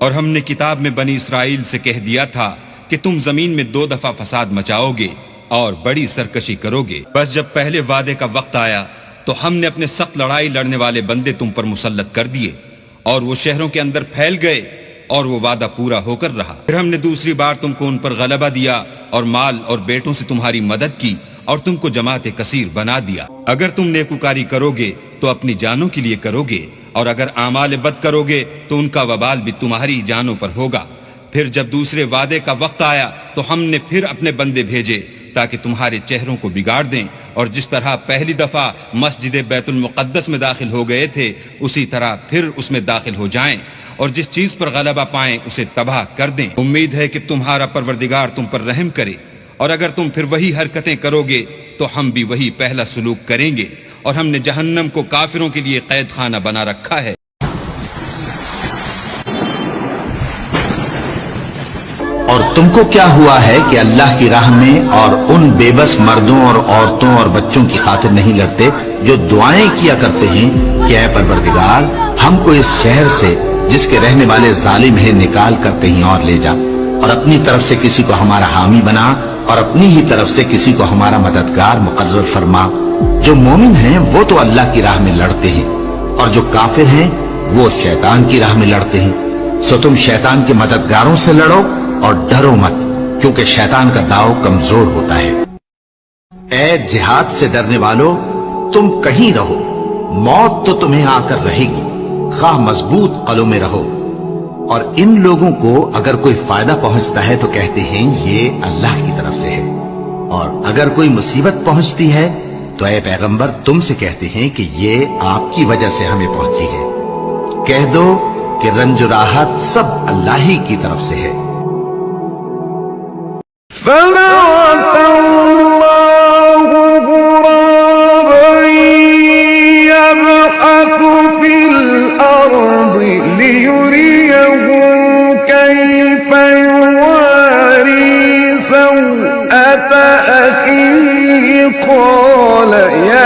اور ہم نے کتاب میں بنی اسرائیل سے کہہ دیا تھا کہ تم زمین میں 2 دفعہ فساد مچاؤ گے اور بڑی سرکشی کرو گے۔ بس جب پہلے وعدے کا وقت آیا تو ہم نے اپنے سخت لڑائی لڑنے والے بندے تم پر مسلط کر دیے، اور وہ شہروں کے اندر پھیل گئے، اور وہ وعدہ پورا ہو کر رہا۔ پھر ہم نے دوسری بار تم کو ان پر غلبہ دیا، اور مال اور بیٹوں سے تمہاری مدد کی، اور تم کو جماعت کثیر بنا دیا۔ اگر تم نیکوکاری کرو گے تو اپنی جانوں کے لیے کرو گے، اور اگر اعمال بد کرو گے تو ان کا وبال بھی تمہاری جانوں پر ہوگا۔ پھر جب دوسرے وعدے کا وقت آیا تو ہم نے پھر اپنے بندے بھیجے تاکہ تمہارے چہروں کو بگاڑ دیں، اور جس طرح پہلی دفعہ مسجد بیت المقدس میں داخل ہو گئے تھے اسی طرح پھر اس میں داخل ہو جائیں، اور جس چیز پر غلبہ پائیں اسے تباہ کر دیں۔ امید ہے کہ تمہارا پروردگار تم پر رحم کرے، اور اگر تم پھر وہی حرکتیں کرو گے تو ہم بھی وہی پہلا سلوک کریں گے، اور ہم نے جہنم کو کافروں کے لیے قید خانہ بنا رکھا ہے۔ اور تم کو کیا ہوا ہے کہ اللہ کی راہ میں اور ان بے بس مردوں اور عورتوں اور بچوں کی خاطر نہیں لڑتے جو دعائیں کیا کرتے ہیں کہ اے پروردگار ہم کو اس شہر سے جس کے رہنے والے ظالم ہیں نکال کر کہیں اور لے جا، اور اپنی طرف سے کسی کو ہمارا حامی بنا، اور اپنی ہی طرف سے کسی کو ہمارا مددگار مقرر فرما۔ جو مومن ہیں وہ تو اللہ کی راہ میں لڑتے ہیں، اور جو کافر ہیں وہ شیطان کی راہ میں لڑتے ہیں، سو تم شیطان کے مددگاروں سے لڑو اور ڈرو مت، کیونکہ شیطان کا داؤ کمزور ہوتا ہے۔ اے جہاد سے ڈرنے والو، تم کہیں رہو، موت تو تمہیں آ کر رہے گی، خواہ مضبوط قلعوں میں رہو۔ اور ان لوگوں کو اگر کوئی فائدہ پہنچتا ہے تو کہتے ہیں یہ اللہ کی طرف سے ہے، اور اگر کوئی مصیبت پہنچتی ہے تو اے پیغمبر تم سے کہتے ہیں کہ یہ آپ کی وجہ سے ہمیں پہنچی ہے۔ کہہ دو کہ رنج و راحت سب اللہ ہی کی طرف سے ہے۔ فبعث الله غرابا يبحث في الأرض ليريه كيف يواري سوءة أخيه قال يا